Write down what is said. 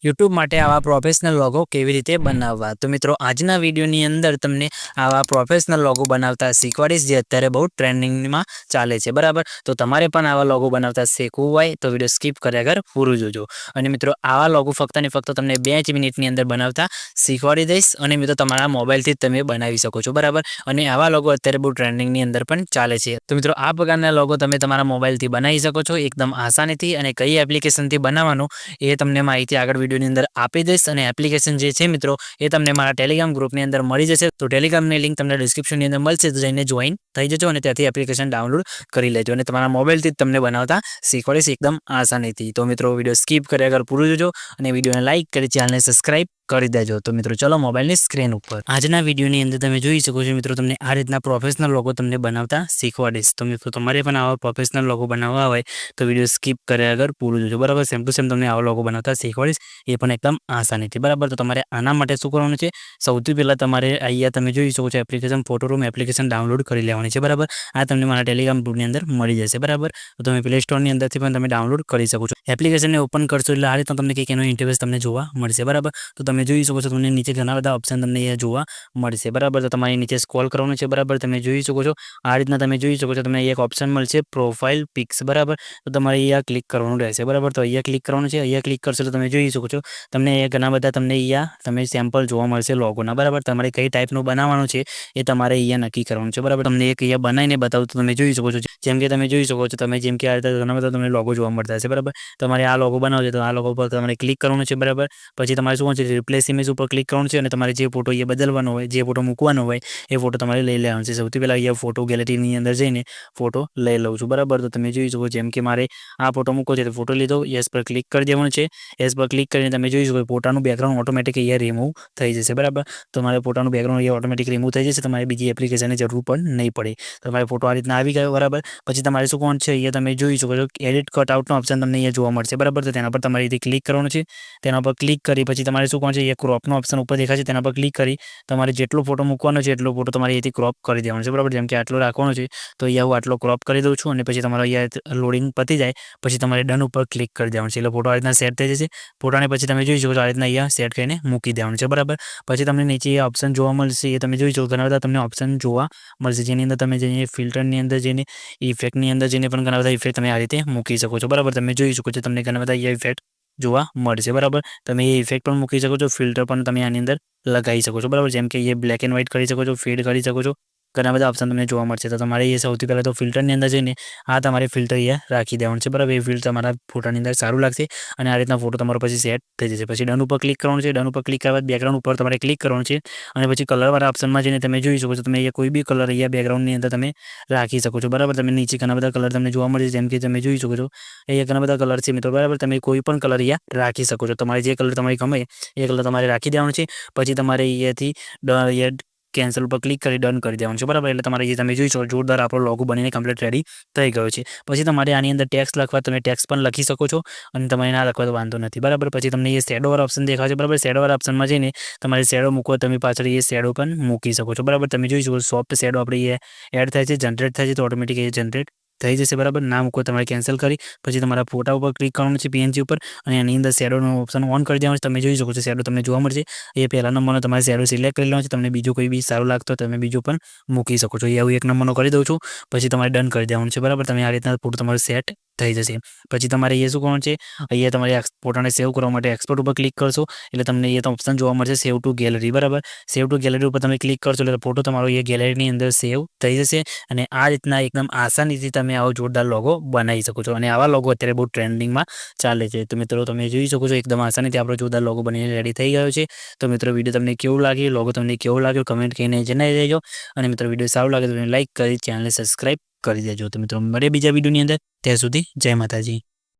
YouTube માટે આવા professional logo કેવી રીતે બનાવવા। તો મિત્રો આજના વિડીયોની અંદર તમને આવા પ્રોફેશનલ લોગો બનાવતા શીખવાડીશ, જે અત્યારે બહુ ટ્રેન્ડિંગમાં ચાલે છે, બરાબર। તો તમારે પણ આવા લોગો બનાવતા શીખવું હોય તો વિડીયો સ્કીપ કર્યા વગર પૂરું જોજો। અને મિત્રો આવા લોગો ફક્ત ને ફક્ત તમને 2 જ મિનિટની અંદર બનાવતા શીખવાડી દઈશ। અને મિત્રો તમારા મોબાઈલથી જ તમે બનાવી શકો છો, બરાબર। અને આવા લોગો અત્યારે બહુ ટ્રેન્ડિંગની અંદર પણ ચાલે છે। તો મિત્રો આ પ્રકારના લોગો તમે તમારા મોબાઈલથી બનાવી શકો છો એકદમ આસાનીથી। અને કઈ એપ્લિકેશનથી બનાવવાનું એ તમને માહિતી આગળ વિડીયોની અંદર આપી દઈશ। અને એપ્લિકેશન જે છે મિત્રો એ તમને મારા ટેલિગ્રામ ગ્રુપની અંદર મળી જશે। તો ટેલિગ્રામની લિંક તમને ડિસ્ક્રિપ્શનની અંદર મળશે, તો જઈને જોઈન થઈ જજો અને ત્યાંથી એપ્લિકેશન ડાઉનલોડ કરી લેજો। અને તમારા મોબાઈલથી જ તમને બનાવતા શીખવાડીશ એકદમ આસાનીથી। તો મિત્રો વિડીયો સ્કીપ કર્યા વગર પૂરું જોજો અને વિડીયોને લાઇક કરી ચેનલને સબસ્ક્રાઇબ કરી દેજો। તો મિત્રો ચલો મોબાઈલની સ્ક્રીન ઉપર આજના વિડીયોની અંદર તમે જોઈ શકો છો મિત્રો તમને આ રીતના પ્રોફેશનલ લોગો તમને બનાવતા શીખવાડીશ। તો મિત્રો તમારે પણ આવા પ્રોફેશનલ લોગો બનાવવા હોય તો વિડીયો સ્કીપ કર્યા વગર પૂરું જોજો, બરાબર। સેમ ટુ સેમ તમને આવા લોગો બનાવતા શીખવાડીશ, એ પણ એકદમ આસાનીથી, બરાબર। તો તમારે આના માટે શું કરવાનું છે, સૌથી પહેલાં તમારે અહીંયા તમે જોઈ શકો છો એપ્લિકેશન ફોટોરૂમ એપ્લિકેશન ડાઉનલોડ કરી લેવાની છે, બરાબર। આ તમને મારા ટેલિગ્રામ ગ્રુપની અંદર મળી જશે, બરાબર। તો તમે પ્લે સ્ટોરની અંદરથી પણ તમે ડાઉનલોડ કરી શકો છો। એપ્લિકેશનને ઓપન કરશો એટલે આ રીતના તમને કંઈક એનો ઇન્ટરફેસ તમને જોવા મળશે, બરાબર। તો તમે જોઈ શકો છો તમને નીચે ઘણા બધા ઓપ્શન તમને અહીંયા જોવા મળશે, બરાબર। તો તમારે નીચે સ્ક્રોલ કરવાનું છે, બરાબર। તમે જોઈ શકો છો આ રીતના તમે જોઈ શકો છો તમને એક ઓપ્શન મળશે પ્રોફાઇલ પિક્સ, બરાબર। તો તમારે અહીંયા ક્લિક કરવાનું રહેશે, બરાબર। તો અહીંયા ક્લિક કરવાનું છે, અહીંયા ક્લિક કરશો તો તમે જોઈ શકો છો તમને અહીંયા ઘણા બધા તમને અહીંયા તમે સેમ્પલ જોવા મળશે લોગોના, બરાબર। તમારે કઈ ટાઈપનું બનાવવાનું છે એ તમારે અહીંયા નક્કી કરવાનું છે, બરાબર। તમને એક અહીંયા બનાવીને બતાવું તો તમે જોઈ શકો છો, જેમ કે તમે જોઈ શકો છો તમે જેમ કે આ રીતે ઘણા બધા તમને લોગો જોવા મળતા હશે, બરાબર। તમારે આ લોગો બનાવવો છે તો આ લોગો પર તમારે ક્લિક કરવાનું છે, બરાબર। પછી તમારે શું છે રિપ્લેસ ઇમેજ ઉપર ક્લિક કરવાનું છે અને તમારે જે ફોટો એ બદલવાનો હોય, જે ફોટો મૂકવાનો હોય એ ફોટો તમારે લઈ લેવાનો છે। સૌથી પહેલાં અહીંયા ફોટો ગેલેરીની અંદર જઈને ફોટો લઈ લઉં છું, બરાબર। તો તમે જોઈ શકો જેમ કે મારે આ ફોટો મૂકવો છે તો ફોટો લીધો, યસ પર ક્લિક કરી દેવાનું છે। યસ પર ક્લિક કરીને તમે જોઈ શકો ફોટાનું બેકગ્રાઉન્ડ ઓટોમેટિક અહીંયા રિમૂવ થઈ જશે, બરાબર। તમારે ફોટાનું બેકગ્રાઉન્ડ અહીંયા ઓટોમેટિક રિમૂવ થઈ જશે, તમારે બીજી એપ્લિકેશનની જરૂર પણ નહીં પડે। તમારે ફોટો આ રીતના આવી ગયો, બરાબર। પછી તમારે શું કોણ છે અહીંયા તમે જોઈ શકો છો એડિટ કટઆઉટનો ઓપ્શન તમને અહીંયા જોવા મળશે, બરાબર। તો તેના પર તમારે અહીંથી ક્લિક કરવાનું છે, તેના પર ક્લિક કરી પછી તમારે શું કોણ છે એ ક્રોપનો ઓપ્શન ઉપર દેખાશે, તેના પર ક્લિક કરી તમારે જેટલો ફોટો મૂકવાનો છે એટલો ફોટો તમારે અહીંથી ક્રોપ કરી દેવાનો છે, બરાબર। જેમ કે આટલો રાખવાનો છે તો અહીંયા હું આટલો ક્રોપ કરી દઉં છું અને પછી તમારો અહીંયા લોડિંગ પતી જાય પછી તમારે ડન ઉપર ક્લિક કરી દેવાનું છે, એટલે ફોટો આ રીતના સેટ થઈ જશે। ફોટાને પછી તમે જોઈ શકો છો આ રીતના અહીંયા સેટ કરીને મૂકી દેવાનું છે, બરાબર। પછી તમને નીચે એ ઓપ્શન જોવા મળશે, એ તમે જોઈ શકો ઘણા બધા તમને ઓપ્શન જોવા મળશે, જેની અંદર તમે જઈને ફિલ્ટરની અંદર જઈને ઇફેક્ટની અંદર જઈને પણ ઘણા બધા ઇફેક્ટ તમે આ રીતે મૂકી શકો છો, બરાબર। તમે જોઈ શકો છો તમને ઘણા બધા અહીંયા ઇફેક્ટ જોવા મળશે, બરાબર। તમે એ ઇફેક્ટ પણ મૂકી શકો છો, ફિલ્ટર પણ તમે આની અંદર લગાવી શકો છો, બરાબર। જેમ કે એ બ્લેક એન્ડ વ્હાઇટ કરી શકો છો, ફેડ કરી શકો છો, ઘણા બધા ઓપ્શન તમને જોવા મળશે। તો તમારે એ સૌથી પહેલાં તો ફિલ્ટરની અંદર જઈને આ તમારે ફિલ્ટર અહીંયા રાખી દેવાનું છે, બરાબર। એ ફિલ્ટર તમારા ફોટાની અંદર સારું લાગશે અને આ રીતના ફોટો તમારો પછી સેટ થઈ જશે। પછી ડન ઉપર ક્લિક કરવાનું છે, ડન ઉપર ક્લિક કર્યા બાદ બેકગ્રાઉન્ડ ઉપર તમારે ક્લિક કરવાનું છે અને પછી કલરવાળા ઓપ્શનમાં જઈને તમે જોઈ શકો છો તમે અહીંયા કોઈ બી કલર અહીંયા બેકગ્રાઉન્ડની અંદર તમે રાખી શકો છો, બરાબર। તમે નીચે ઘણા બધા કલર તમને જોવા મળશે, જેમ કે તમે જોઈ શકો છો અહીંયા ઘણા બધા કલર છે મિત્રો, બરાબર। તમે કોઈ પણ કલર અહીંયા રાખી શકો છો, તમારે જે કલર તમારી ગમે એ કલર તમારે રાખી દેવાનું છે। પછી તમારે અહીંયાથી કેન્સલ ઉપર ક્લિક કરી ડન કરી દેવાનું છે, બરાબર। એટલે તમારે જે તમે જોઈ શકો જોરદાર આપણો લોગો બનીને કમ્પ્લીટ રેડી થઈ ગયો છે। પછી તમારે આની અંદર ટેક્સ્ટ લખવા તમે ટેક્સ્ટ પણ લખી શકો છો અને તમારે ના લખવા તો વાંધો નથી, બરાબર। પછી તમને એ શેડોવાળા ઓપ્શન દેખાશે, બરાબર। શેડોવાળા ઓપ્શનમાં જઈને તમારે શેડો મૂકવો તમે પાછળ એ શેડો પણ મૂકી શકો છો, બરાબર। તમે જોઈ શકો સોફ્ટ શેડો આપણે એ એડ થાય છે, જનરેટ થાય છે તો ઓટોમેટિક એ જનરેટ થઈ જશે, બરાબર। ના મૂકો તમારે કેન્સલ કરી પછી તમારા ફોટા ઉપર ક્લિક કરવાનું છે પીએનજી ઉપર અને એની અંદર શેડોનો ઓપ્શન ઓન કરી દેવાનું છે। તમે જોઈ શકો છો શેડો તમને જોવા મળશે, એ પહેલા નંબરનો તમારે શેડો સિલેક્ટ કરી લેવાનો છે। તમને બીજું કોઈ બી સારું લાગતો તમે બીજું પણ મૂકી શકો છો, એવું એક નંબરનો કરી દઉં છું પછી તમારે ડન કરી દેવાનું છે, બરાબર। તમે આ રીતના ફોટો તમારો સેટ થઈ જશે। પછી તમારે એ શું કરવાનું છે અહીંયા તમારે ફોટાને સેવ કરવા માટે એક્સપોર્ટ ઉપર ક્લિક કરશો એટલે તમને એ ઓપ્શન જોવા મળશે સેવ ટુ ગેલેરી, બરાબર। સેવ ટુ ગેલેરી ઉપર તમે ક્લિક કરશો એટલે ફોટો તમારો એ ગેલેરીની અંદર સેવ થઈ જશે અને આ રીતના એકદમ આસાનીથી તમે આવો જોરદાર લોગો બનાવી શકો છો। અને આવા લોગો અત્યારે બહુ ટ્રેન્ડિંગમાં ચાલે છે। તો મિત્રો તમે જોઈ શકો છો એકદમ આસાનીથી આપણો જોરદાર લોગો બનીને રેડી થઈ ગયો છે। તો મિત્રો વિડીયો તમને કેવું લાગ્યું, લોગો તમને કેવો લાગ્યો કમેન્ટ કરીને જણાવી દેજો અને મિત્રો વિડીયો સારું લાગે તો લાઈક કરી ચેનલને સબસ્ક્રાઈબ કરી દેજો। તો મિત્રો મળીએ બીજા વિડીયોની અંદર, ત્યાં સુધી જય માતાજી।